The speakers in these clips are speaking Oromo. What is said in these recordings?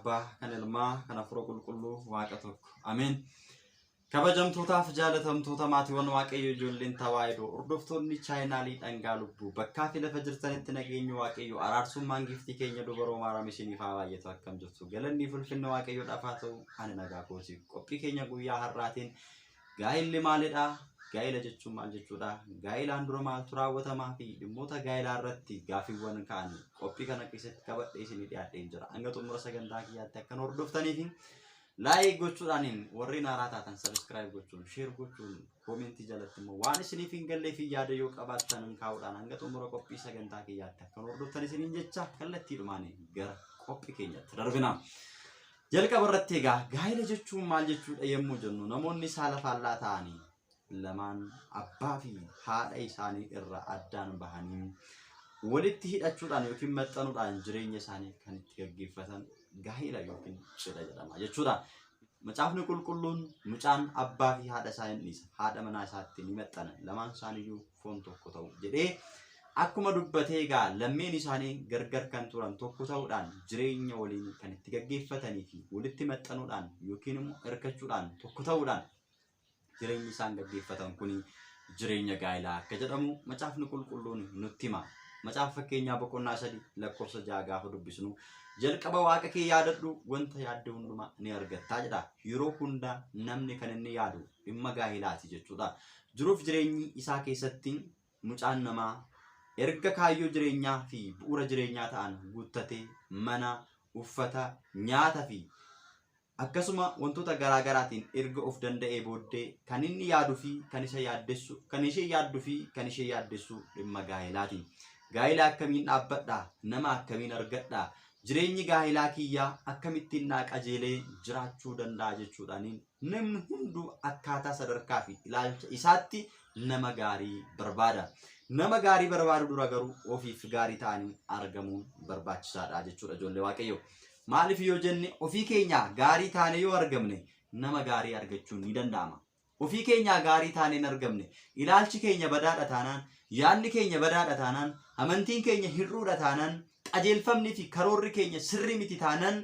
abbaa, kan ilmaa, kan hafuura qulqulluu waaqa tokko. Ameen. Kabajamtootaaf jaalatamtoota maatiiwwan waaqayyo ijoolleen tawaayidoo hordoftoonni chaayinaalii dhangaa lubbuu bakkaa fi lafa jirtanitti nageenyi waaqayyo araarsummaan giftii keenya dubaroo maaram isiniif haa baay'atu akkam jirtu. Galanni ulfinna waaqayyoodhaaf haa ta'u ani nagaa kooti. Qophii keenya guyyaa har'aatiin gaa'illi maalidha? Gaa'ila jechuun maal jechuudha? Gaa'ilaan dura maaltu raawwatamaa fi dhimmoota gaa'ilaa irratti gaaffiiwwan ka'an qophii kana keessatti qabadhee isinii dhiyaadhee jira. Hanga xumura sagantaa kiyyaatti akkan hordoftaniif like gochuudhaan warri haaraa taatan subscribe gochuun share gochuun comment jalatti immoo waan isiniif hin gallee fi yaada yoo qabaattan kaa'uudhaan hanga xumura qophii sagantaa kiyyaatti akkan hordoftan isiniin jecha kallattiidhumaan gara qophii keenyatti darbina. Jalqaba irratti egaa gaa'ila jechuun maal jechuudha yommuu jennu namoonni saala faallaa ta'anii lamaan abbaa fi haadha isaanii irraa addaan bahanii walitti hidhachuudhaan yookiin maxxanuudhaan jireenya isaanii kan itti gaggeeffatan gaa'ila yookiin cidha jedhama jechuudha. Macaafni qulqulluun mucaan abbaa fi haadha isaa hin dhiisa. Haadha manaa isaatti ni maxxana. Lamaan isaaniiyyuu foon tokko ta'u jedhee akkuma dubbatee egaa lammeen isaanii gargar kan turan tokko ta'uudhaan jireenya waliin kan itti gaggeeffatanii fi walitti maxxanuudhaan yookiin immoo hirkachuudhaan tokko ta'uudhaan jireenyi isaan gaggeeffatan kun jireenya gaa'ilaa akka jedhamu macaafni qulqulluun nutti hima. Macaafa fakkeenyaa boqonnaa 3 lakkoofsa 6 gaafa dubbisnu jalqaba waaqa kee yaadadhu wanta yaadde hundumaa ni argattaa jedha. Yeroo hunda namni kan inni yaadu dhimma gaa'ilaati jechuudha. Jiruuf jireenyi isaa keessatti mucaan namaa erga kaayyoo jireenyaa fi bu'uura jireenyaa ta'an guuttatee mana, uffata, nyaata fi akkasuma wantoota garaa garaatiin erga of danda'ee booddee kan inni yaaduu fi kan isa yaaddessu, kan ishee yaadduu fi kan ishee yaaddessu dhimma gaa'ilaati. Gaa'ila akkamiin dhaabbadha? Nama akkamiin argadha? Jireenyi gaa'ilaa kiyyaa akkamittiin naa qajeelee jiraachuu danda'a jechuudhaan namni hunduu akkaataa sadarkaa fi ilaalcha isaatti nama gaarii barbaada. Nama gaarii barbaadu dura garuu ofiif gaarii ta'anii argamuun barbaachisaadha jechuudha ijoollee waaqayyo. Maaliif yoo jenne ofii keenya gaarii taane yoo argamne nama gaarii argachuun ni danda'ama. Ofii keenya gaarii taane hin argamne ilaalchi keenya badaadha taanaan, yaadni keenya badaadha taanaan, amantiin keenya hir'uudha taanaan, qajeelfamni fi karoorri keenya sirrii miti taanaan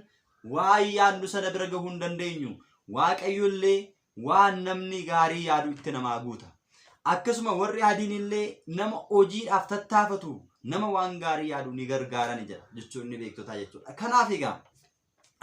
waan yaadnu sana bira gahuu hin dandeenyu. Waaqayyollee waan namni gaarii yaadu itti namaa guuta. Akkasuma warri adiin illee nama hojiidhaaf tattaafatu nama waan gaarii yaadu ni gargaaran jedha jechuun ni beektotaa jechuudha. Kanaaf egaa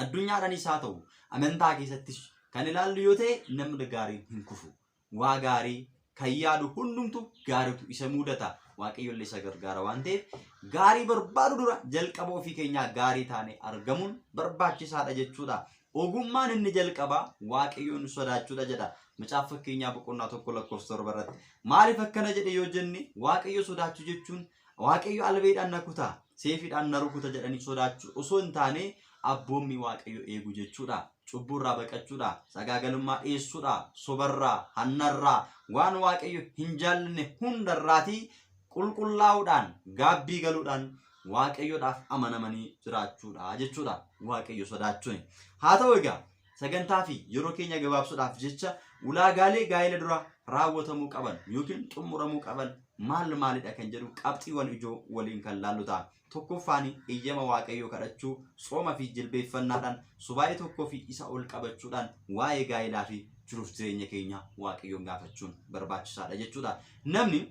addunyaadhaanis haa ta'u amantaa keessattis kan ilaallu yoo ta'e namni gaarii hin kufu. Waa gaarii kan yaadu hundumtu gaariitu isa mudata. Waaqayyollee isa gargaara waan ta'eef gaarii barbaadu dura jalqaba ofii keenyaa gaarii taane argamuun barbaachisaadha jechuudha. Ogummaan inni jalqabaa waaqayyoon sodaachuudha jedha. Macaafa fakkeenyaa boqonnaa 1 lakkoofsa 7 irratti. Maaliif akkana jedhe yoo jenne waaqayyo sodaachuu jechuun waaqayyo albeedhaan na kuta, seefiidhaan na rukuta jedhanii sodaachuu osoo hin taane abboommii waaqayyo eegu jechuudha. Cubburraa baqachuudha, sagaagalummaa dhiyeessuudha, sobarraa, hannarraa, waan waaqayyo hin jaallanne hundarraatii qulqullaa'uudhaan, gaabbii galuudhaan waaqayyoodhaaf amanamanii jiraachuudha jechuudha. Waaqayyo sodaachuun. Haa ta'u egaa sagantaa fi yeroo keenya gabaabsuudhaaf jecha ulaagaalee gaa'ila dura raawwatamuu qaban yookiin xumuramuu qaban maal maalidha kan jedhu qabxiiwwan ijoo waliin kan laallu ta'a. Tokkoffaan eeyyama waaqayyoo kadhachuu, sooma fi jilbeeffannaadhaan subaayee tokkoo fi isa ol qabachuudhaan waa'ee gaa'ilaa fi jiruuf jireenya keenya waaqayyoon gaafachuun barbaachisaadha jechuudha. Namni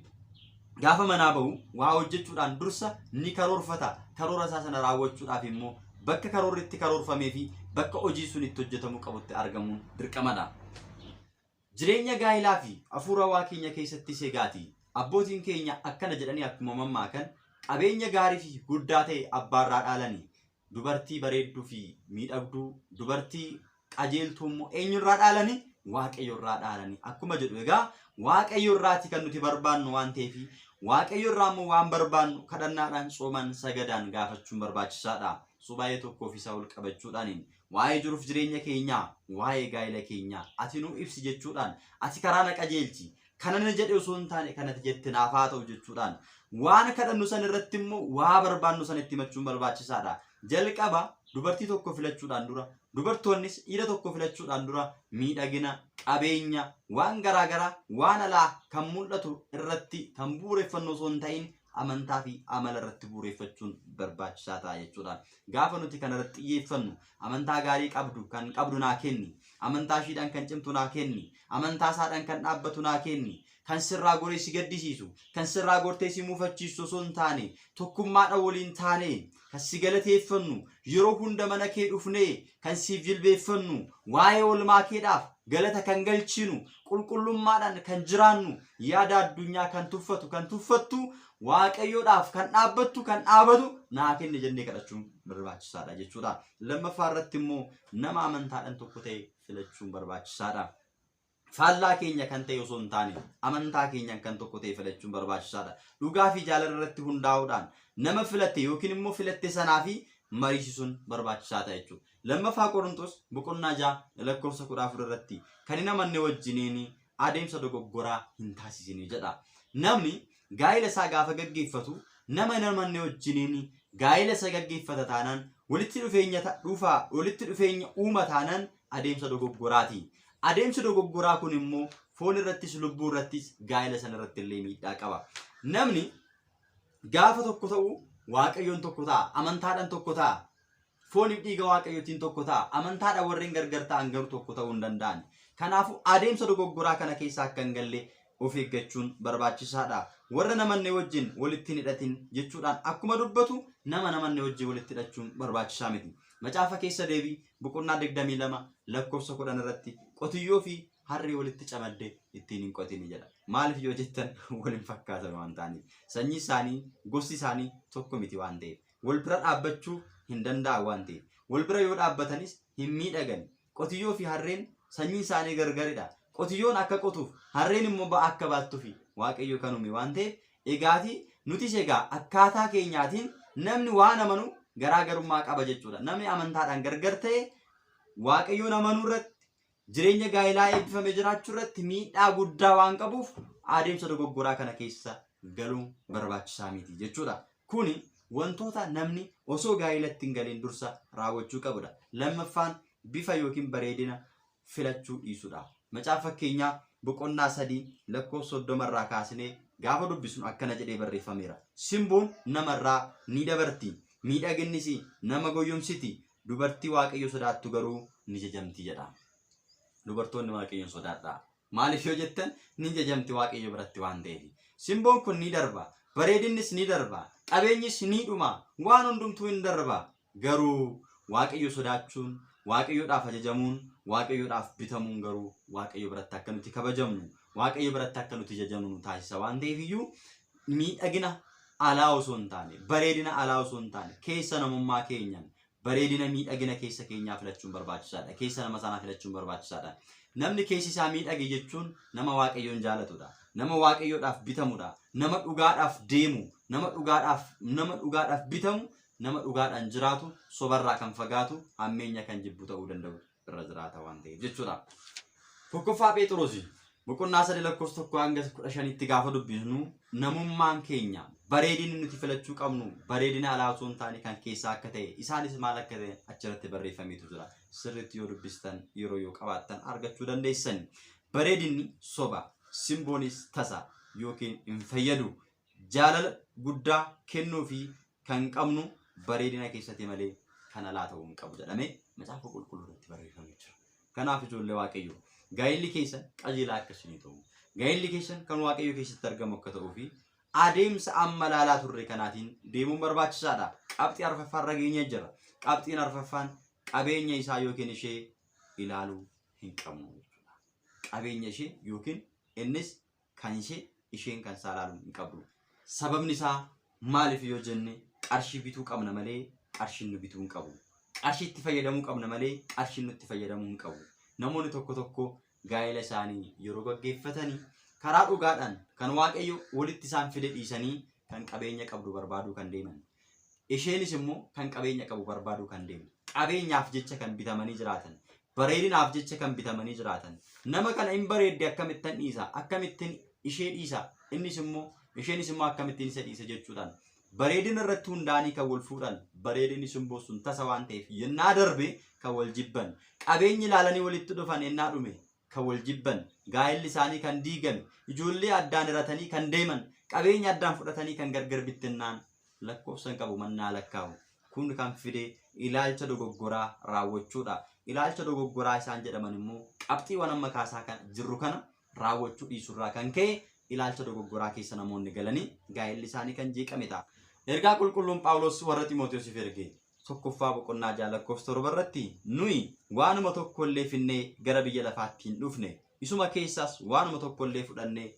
gaafa manaa bahu waa hojjechuudhaan dursa ni karoorfata. Karoora isaa sana raawwachuudhaaf immoo bakka karoorri itti karoorfamee fi bakka hojii sun itti hojjetamuu qabutti argamuun dirqamadha. Jireenya gaa'ilaa fi hafuura waa keenya keessatti seegaati. Abbootiin keenya akkana jedhanii akkuma mammaakan qabeenya gaarii fi guddaa ta'e abbaarraa dhaalanii, dubartii bareedduu fi miidhagduu, dubartii qajeeltuu immoo eenyurraa dhaalanii? Waaqayyorraa dhaalanii. Akkuma jedhu egaa waaqayyorraati kan nuti barbaannu waan ta'eef waaqayyorraa immoo waan barbaannu kadhannaadhaan, soomaan, sagadaan gaafachuun barbaachisaadha. Subaayee tokkoof isa ol qabachuudhaan waa'ee jiruuf jireenya keenyaa, waa'ee gaa'ila keenyaa ati nu ibsi jechuudhaan, ati karaa na qajeelchi. Kanana jedhe osoo hin taane kanatti jette naaf haa ta'u jechuudhaan waan kadhannu san irratti immoo waa barbaannu san itti himachuun barbaachisaadha. Jalqaba dubartii tokko filachuudhaan dura, dubartoonnis dhiira tokko filachuudhaan dura miidhagina, qabeenya, waan garaagaraa, waan alaa kan mul'atu irratti kan bu'uureffannoo osoo hin ta'in amantaa fi amala irratti bu'uureffachuun barbaachisaa ta'a jechuudha. Gaafa nuti kana irratti xiyyeeffannu amantaa gaarii qabdu kan qabdu naa kenni, amantaa ishiidhaan kan cimtu naa kenni, amantaa isaadhaan kan dhaabbatu naa kenni, kan sirraa goree si gaddisiisu, kan sirraa gortee si muufachiisu osoo hin taane, tokkummaadhaan waliin taane, kan si galateeffannu, yeroo hunda mana kee dhufnee kan siif jilbeeffannu, waa'ee oolmaa keedhaaf galata kan galchinu, qulqullummaadhaan kan jiraannu, yaada addunyaa kan tuffattu, waaqayyoodhaaf kan dhaabbattu, kan dhaabatu naa kenni jennee kadhachuun barbaachisaadha jechuudha. Lammaffaa irratti immoo nama amantaadhaan tokko ta'e filachuun barbaachisaadha. Faallaa keenya kan ta'e osoo hin taane amantaa keenyaan kan tokko ta'e filachuun barbaachisaadha. Dhugaa fi jaalala irratti hundaa'uudhaan nama filate yookiin immoo filatte sanaa fi mariisisuun barbaachisaa ta'a jechuudha. Lammaffaa Qorontos boqonnaa 6 lakkoofsa 14 irratti kan hin amanne wajjiniin adeemsa dogoggoraa hin taasisini jedha. Namni gaa'ela isaa gaafa gaggeeffatu nama hin amanne wajjiniin gaa'ela isa gaggeeffata taanaan walitti dhufeenya uuma taanaan adeemsa dogoggoraati. Adeemsi dogoggoraa kun immoo foon irrattis lubbuu irrattis gaa'ela sana irratti illee miidhaa qaba. Namni gaafa tokko ta'u waaqayyoon tokko ta'a, amantaadhaan tokko ta'a. Fooniif dhiiga waaqayyootiin tokko ta'a, amantaadhaan warreen gargar ta'an garuu tokko ta'uu hin danda'an. Kanaafuu adeemsa dogoggoraa kana keessa akka hin galle of eeggachuun barbaachisaadha. Warra namanne wajjin walitti hidhatin jechuudhaan akkuma dubbatu nama namanne wajjin walitti hidhachuun barbaachisaa miti. Macaafa keessa deebii boqonnaa 22 lakkoofsa 10 irratti qotiyyoo fi harree walitti camaddee ittiin hin qotini jedha. Maaliif yoo jettan waliin fakkaatan waan ta'aniif. Sanyii isaanii, gosti isaanii tokko miti waan ta'eef. Wal bira dhaabbachuu hin danda'an waan ta'eef. Wal bira yoo dhaabbatanis hin miidhagan. Qotiyyoo fi harreen sanyii isaanii gargaridha. Qotiyyoon akka qotuuf, harreen immoo ba'aa akka baattuuf waaqayyo kan uume waan ta'eef, egaati nutis egaa akkaataa keenyaatiin namni waan amanu garaagarummaa qaba jechuudha. Namni amantaadhaan gargar ta'e waaqayyoon amanuu irratti jireenya gaa'elaa eebbifame jiraachuu irratti miidhaa guddaa waan qabuuf adeemsa dogoggoraa kana keessa galuun barbaachisaa miti jechuudha. Kuni wantoota namni osoo gaa'elatti hin galiin dursa raawwachuu qabudha. Lammaffaan bifa yookiin bareedina filachuu dhiisudha. Macaafa fakkeenyaa boqonnaa 3 lakkoofsa 30 irraa kaasnee gaafa dubbisnu akkana jedhee barreeffameera. Simboon namarraa ni dabarti, miidhaginnis nama goyyomsiti, dubartii waaqayyo sodaattu garuu ni jajamti jedha. Dubartoonni waaqayyoon sodaadhaa. Maaliif yoo jettan ni jajamti waaqayyo biratti waan ta'eef. Simboon kun ni darba, bareedinnis ni darba, qabeenyis ni dhuma, waan hundumtuu ni darba. Garuu waaqayyo sodaachuun, waaqayyoodhaaf ajajamuun, waaqayyoodhaaf bitamuun garuu waaqayyo biratti akka nuti kabajamnu, waaqayyo biratti akka nuti jajamnu taasisa waan ta'eef iyyuu miidhagina alaa osoo hin taane, bareedina alaa osoo hin taane keessa namummaa keenyaan bareedina miidhagina keessa keenyaa filachuun barbaachisaadha. Keessa nama sanaa filachuun barbaachisaadha. Namni keessi isaa miidhage jechuun nama waaqayyoon jaalatudha. Nama waaqayyoodhaaf bitamudha. Nama dhugaadhaaf deemu, nama dhugaadhaaf bitamu, nama dhugaadhaan jiraatu, sobarraa kan fagaatu, hammeenya kan jibbu ta'uu danda'u irra jiraata waan ta'eef jechuudha. Tokkoffaa Phexros boqonnaa 3 lakkoofsa 1 hanga 15tti gaafa dubbisnu namummaan keenya bareedinni nuti filachuu qabnu bareedina alaa osoo hin taane kan keessaa akka ta'e isaanis maal akka ta'e achirratti barreeffameetu jira. Sirriitti yoo dubbistan yeroo yoo qabaattan argachuu dandeessan. Bareedinni soba, simboonis tasa yookiin hin fayyadu. Jaalala guddaa kennuu fi kan qabnu bareedina keessatti malee kan alaa ta'uu hin qabu jedhamee macaafa qulqulluu irratti barreeffamee jira. Kanaaf ijoollee waaqayyoo gaa'elli keessan qajeelaa akkasii ta'u. Gaa'elli keessan kan waaqayyo keessatti argamu akka ta'uu fi adeemsa amma laalaa turre kanaatiin deemuun barbaachisaadha. Qabxii arfaffaan rageenya jira. Qabxiin arfaffaan qabeenya isaa yookiin ishee ilaaluu hin qabnu jechuudha. Qabeenya ishee yookiin innis kan isheen kan isaa ilaaluu hin qabdu. Sababni isaa maaliif yoo jenne qarshii bituu qabna malee qarshiin nu bituu hin qabu. Qarshii itti fayyadamuu qabna malee qarshiin nutti fayyadamuu hin qabu. Namoonni tokko gaa'ela isaanii yeroo gaggeeffatanii karaa dhugaadhaan kan waaqayyo walitti isaan fide dhiisanii kan qabeenya qabdu barbaaduu kan deeman. Isheenis immoo kan qabeenya qabu barbaaduu kan deemu. Qabeenyaaf jecha kan bitamanii jiraatan, bareedinaaf jecha kan bitamanii jiraatan. Nama kana hin bareedde akkamittan dhiisa, akkamittin ishee dhiisa, isheenis immoo akkamittin isa dhiisa jechuudhaan. Bareedina irratti hundaanii kan wal fuudhan, bareedinni simboo sun tasa waan ta'eef yennaa darbe kan wal jibban, qabeenyi ilaalanii walitti dhufan yennaa dhume kan wal jibban, gaa'elli isaanii kan diigame, ijoollee addaan hiratanii kan deeman, qabeenya addaan fudhatanii kan gargar bittinnaan lakkoofsan qabu mannaa lakkaa'u. Kun kan fide ilaalcha dogoggoraa raawwachuudha. Ilaalcha dogoggoraa isaan jedhaman immoo qabxiiwwan amma kaasaa kan jirru kana raawwachuu dhiisurraa kan ka'e ilaalcha dogoggoraa keessa namoonni galanii gaa'elli isaanii kan jeeqame ta'a. Ergaa qulqulluun Phaawulos warra Xiimotewosiif erge tokkoffaa boqonnaa 6:7 irratti nuyi waanuma tokkollee finnee gara biyya lafaatti hin dhufne isuma keessaas waanuma tokkollee fudhannee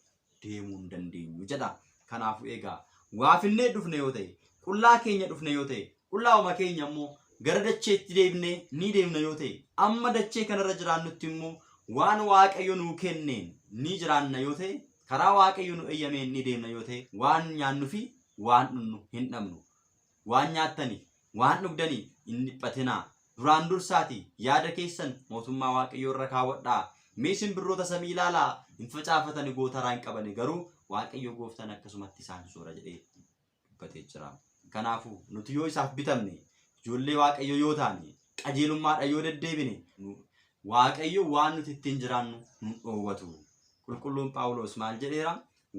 deemuu hin dandeenyu jedha. Kanaafuu egaa waa finnee dhufne yoo ta'e qullaa keenya dhufne yoo ta'e qullaa'uma keenya immoo gara dacheetti deebnee ni deemna yoo ta'e amma dachee kanarra jiraannutti immoo waan Waaqayyo nuu kenneen ni jiraanna yoo ta'e karaa Waaqayyo nu eeyyameen ni deemna yoo ta'e waan nyaannu fi waan dhugnu hin dhabnu. Waan nyaattanii waan dhugdanii hin dhiphatinaa. Duraan dursaati yaada keessan mootummaa Waaqayyoo irra kaawwadhaa. Mee simbirroota samii ilaalaa hin facaafatani gootaraa hin qabani garuu Waaqayyo gooftaan akkasumatti isaan soora jedhee dubbatee jira. Kanaafuu nuti yoo isaaf bitamne ijoollee Waaqayyo yoo taane qajeelummaadha yoo deddeebine Waaqayyo waan nuti ittiin jiraannu nu dhoowwatu. Qulqulluun Phaawulos maal jedheera?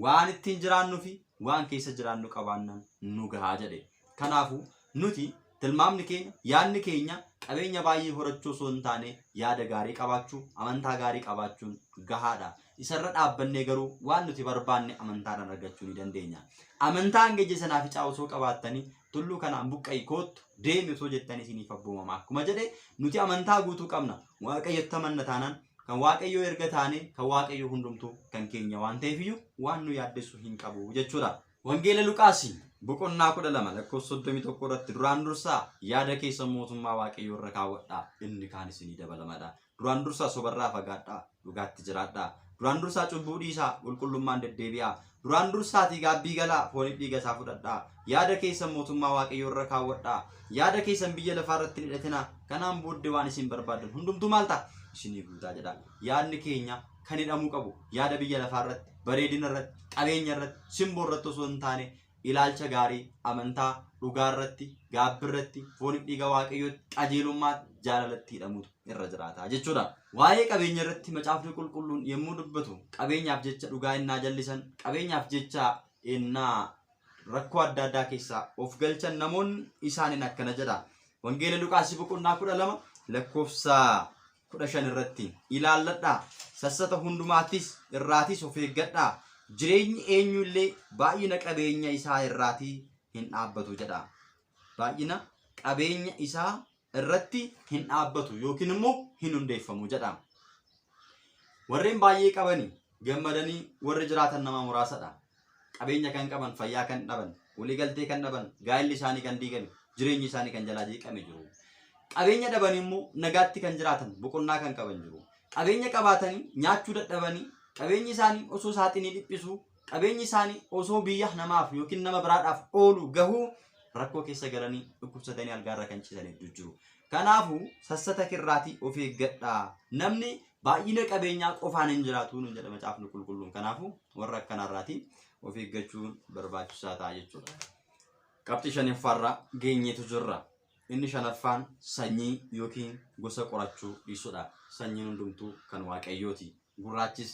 Waan ittiin jiraannuu fi waan keessa jiraannu qabaannan nu gahaa jedhe. Kanaafuu nuti tilmaamni keenya yaadni keenya qabeenya baay'ee horachuu osoo hin taane yaada gaarii qabaachuu amantaa gaarii qabaachuun gahaadha. Isarra dhaabbannee garuu waan nuti barbaanne amantaadhaan argachuu ni dandeenya. Amantaan gejje sanaa fi caawusoo qabaattanii tulluu kanaan buqqa'ii koottu deemi osoo jettanii isiniif abboomama. Akkuma jedhe nuti amantaa guutuu qabna. Waaqayyotti amanna taanaan kan Waaqayyoo erga taane kan Waaqayyoo hundumtuu kan keenya waan ta'eefiyyuu waan nu yaaddessu hin qabu jechuudha. Wangeela Luqaas boqonnaa 12:31 irratti duraan dursaa yaada keessa mootummaa Waaqayyoo irra kaawwadhaa inni kaan isinii dabalamadha. Duraan dursaa sobarraa fagaadhaa dhugaatti jiraadhaa. Duraan dursaa cubbuu dhiisaa qulqullummaan deddeebi'aa. Duraan dursaatii gaabbii galaa fooniif dhiiga isaa fudhadhaa. Yaada keessa mootummaa Waaqayyoo irra kaawwadhaa. Yaada keessan biyya lafaa irratti hin hidhatinaa. Kanaan booddee waan isin barbaadan hundumtuu maal ta'a? Isinii guutaa jedha. Yaadni keenya kan hidhamuu qabu yaada biyya lafaa irratti, bareedina irratti, qabeenya irratti, simboo irratti osoo hin taane ilaalcha gaarii, amantaa, dhugaa irratti, gaabbii irratti, fooniif dhiiga Waaqayyootti, qajeelummaa, jaalalatti hidhamuutu irra jiraata jechuudha. Waa'ee qabeenya irratti macaafni qulqulluun yommuu dubbatu qabeenyaaf jecha dhugaa innaa jallisan, qabeenyaaf jecha innaa rakkoo adda addaa keessaa of galchan namoonni isaaniin akkana jedha. Wangeela Luqaas boqonnaa 12:15 irratti ilaalladhaa. Sassata hundumaattis irraatis of eeggadhaa. Jireenyi eenyullee baay'ina qabeenya isaa irraatii hin dhaabbatu jedha. Baay'ina qabeenya isaa irratti hin dhaabbatu yookiin immoo hin hundeeffamu jedha. Warreen baay'ee qabanii gammadanii warri jiraatan nama muraasadha. Qabeenya kan qaban, fayyaa kan dhaban, waliigaltee kan dhaban, gaa'elli isaanii kan diigame, jireenyi isaanii kan jalaa jeeqame jiru. Qabeenya dhaban immoo nagaatti kan jiraatan, boqonnaa kan qaban jiru. Qabeenya qabaatanii nyaachuu dadhabanii qabeenyi isaanii osoo saaxinii dhiphisu, qabeenyi isaanii osoo biyya namaaf yookiin nama biraadhaaf oolu gahuu rakkoo keessa galanii dhukkubsatanii algaarra kan ciisan hedduu jiru. Kanaafuu sassata kirraatii of eeggadhaa. Namni baay'ina qabeenyaa qofaan hin jiraatu nu jedha macaafni qulqulluun. Kanaafuu warra akkanarraatii of eeggachuun barbaachisaa ta'a jechuudha. Qabxii 5ffaarra geenyeetu jirra. Inni 5ffaan sanyii yookiin gosa qorachuu dhiisudha. Sanyiin hundumtuu kan Waaqayyooti. Gurraachis,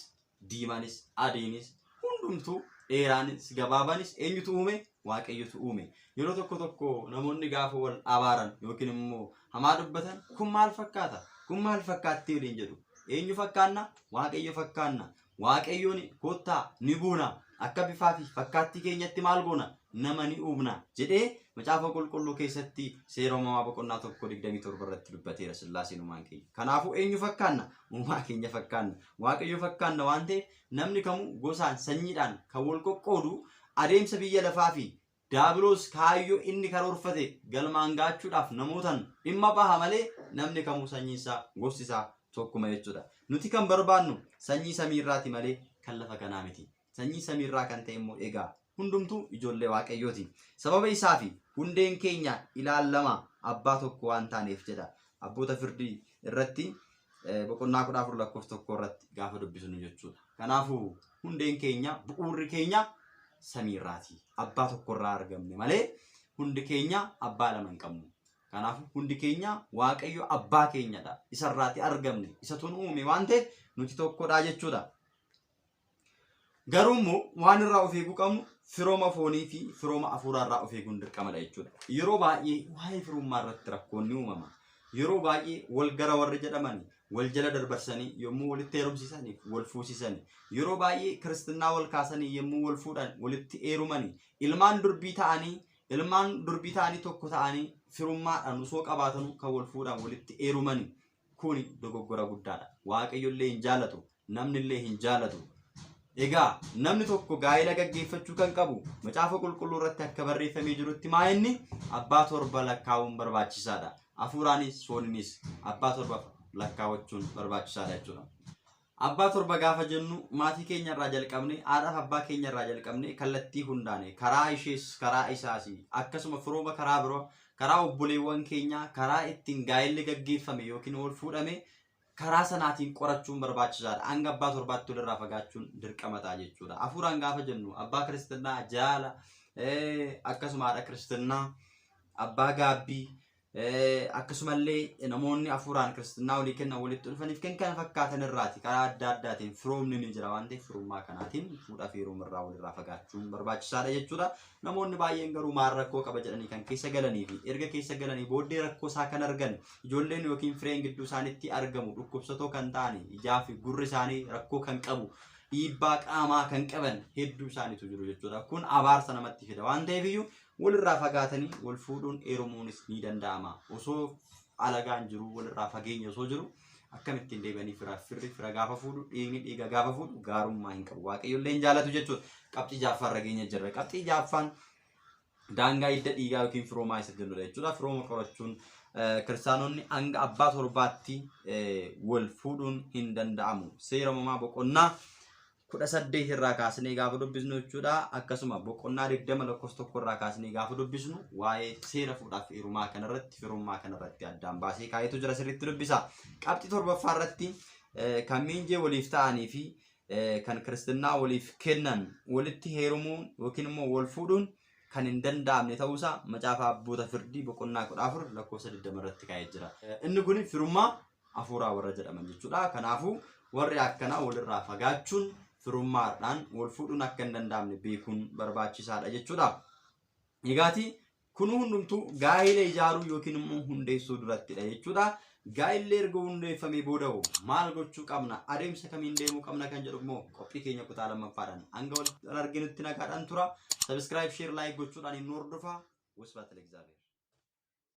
diimaanis, adiinis hundumtuu dheeraanis gabaabaanis eenyutu uume? Waaqayyotu uume. Yeroo tokko namoonni gaafa wal abaaran yookiin immoo hamaa dubbatan kun maal fakkaata? Kun maal fakkaatti waliin jedhu. Eenyu fakkaanna? Waaqayyo fakkaanna. Waaqayyoon kottaa ni buuna. Akka bifaa fi fakkaattii keenyatti maal goona? Nama ni uumna jedhee macaafa qulqulluu keessatti seera uumamaa boqonnaa 1:27 irratti dubbateera Sillaaseen uumaan keenya. Kanaafuu eenyu fakkaanna? Uumaa keenya fakkaanna. Waaqayyo fakkaanna waan ta'eef namni kamuu gosaan sanyiidhaan kan wal qoqqoodu adeemsa biyya lafaa fi daabiloos kaayyoo inni karoorfate galmaan gaachuudhaaf namootaan dhimma baha malee namni kamuu sanyiisaa gosti isaa tokkuma jechuudha. Nuti kan barbaannu sanyii samiirraati malee kan lafa kanaa miti. Sanyii samiirraa kan ta'e immoo egaa hundumtuu ijoollee Waaqayyooti. Sababa isaa fi hundeen keenya ilaallama abbaa tokko waan taaneef jedha. Abboota firdii irratti boqonnaa 14:1 irratti gaafa dubbisnu jechuudha. Kanaafuu hundeen keenya bu'uurri keenya samiirraati. Abbaa tokko irraa argamne malee hundi keenya abbaa lama hin qabnu. Kanaafuu hundi keenya Waaqayyo abbaa keenyadha. Isarraati argamne. Isatu nu uume waan ta'eef nuti tokkodha jechuudha. Garuu immoo waan irraa of eeguu qabnu firooma foonii fi firooma afuuraarraa of eeguun dirqamadha jechuudha. Yeroo baay'ee waa'ee firummaa irratti rakkoonni uumama. Yeroo baay'ee wal gara warri jedhaman wal jala darbarsanii yommuu walitti heerumsiisanii wal fuusisanii yeroo baay'ee kiristinnaa wal kaasanii yommuu wal fuudhan walitti heerumanii ilmaan durbii ta'anii tokko ta'anii firummaadhaan osoo qabaatanu kan wal fuudhan walitti heerumanii kuni dogoggora guddaadha. Waaqayyo illee hin jaalatu, namni illee hin jaalatu. Egaa namni tokko gaa'ela gaggeeffachuu kan qabu macaafa qulqulluu irratti akka barreeffamee jirutti maa inni abbaa torba lakkaa'uun barbaachisaadha. Afuuraanis fooninis abbaa torba lakkaawwachuun barbaachisaadha jechuudha. Abbaa torba gaafa jennu maatii keenya irraa jalqabne haadhaaf abbaa keenya irraa jalqabne kallattii hundaane karaa ishees karaa isaas akkasuma firooma karaa biroo karaa obboleewwan keenya karaa ittiin gaa'elli gaggeeffame yookiin wal fuudhame karaa sanaatiin qorachuun barbaachisaadha. Hanga abbaa torbaatti walirraa fagaachuun dirqama ta'a jechuudha. Afuuraan gaafa jennu abbaa kiristinnaa jaala akkasuma haadha kiristinnaa abbaa gaabbii akkasumallee namoonni afuuraan kiristinnaa walii kennan walitti dhufaniif kan kana fakkaatan irraati karaa adda addaatiin firoomni ni jira waan ta'eef firummaa kanaatiin fuudhaa fi heeruumirraa walirraa fagaachuun barbaachisaadha jechuudha. Namoonni baay'een garuu maal rakkoo qaba jedhanii kan keessa galanii fi erga keessa galanii booddee rakkoo isaa kan argan ijoolleen yookiin fireen gidduu isaanitti argamu dhukkubsatoo kan ta'ani ijaa fi gurri isaanii rakkoo kan qabu dhiibbaa qaamaa kan qaban hedduu isaaniitu jiru jechuudha. Kun abaarsa namatti fida waan ta'eef iyyuu walirraa fagaatanii wal fuudhuun heerumuunis ni danda'ama. Osoo alagaan jiru walirraa fageenya osoo jiru akkamittiin deebanii fira gaafa fuudhu dhiigni dhiiga gaafa fuudhu gaarummaa hin qabu. Waaqayyo illee hin jaalatu jechuudha. Qabxii jaaffaan rageenya jirra. Qabxii jaaffaan daangaa hidda dhiigaa yookiin firoomaa isa jennudha jechuudha. Firooma qorachuun kiristaanonni hanga abbaa torbaatti wal fuudhuun hin danda'amu. Seera uumamaa boqonnaa 18 irraa kaasnee gaafa dubbisnu jechuudha. Akkasuma boqonnaa 20 lakkoofsa 1 irraa kaasnee gaafa dubbisnu waa'ee seera fuudhaaf heerumaa kanarratti firummaa kanarratti addaan baasee kaayetu jira sirriitti dubbisa. Qabxii torbaffaa irratti kan miinjee waliif ta'anii fi kan kiristinnaa waliif kennan walitti heerumuun yookiin immoo wal fuudhuun kan hin danda'amne ta'uusaa macaafa abboota firdii boqonnaa 14 lakkoofsa 20 irratti kaa'ee jira. Inni kun firummaa afuuraa warra jedhaman jechuudha. Kanaafuu warri akkanaa walirraa fagaachuun firummaadhaan wal fuudhuun akka hin danda'amne beekuun barbaachisaadha jechuudha. Egaati kun hundumtuu gaa'ela ijaaruu yookiin immoo hundeessuu durattidha jechuudha. Gaa'elli erga hundeeffamee booda maal gochuu qabna? Adeemsa kamiin deemuu qabna kan jedhu immoo qophii keenya kutaa lammaffaadhaan hanga wal arginutti nagaadhaan tura. Subscribe, share, like gochuudhaan hin hordofaa. Wasbaata Egzaabeer.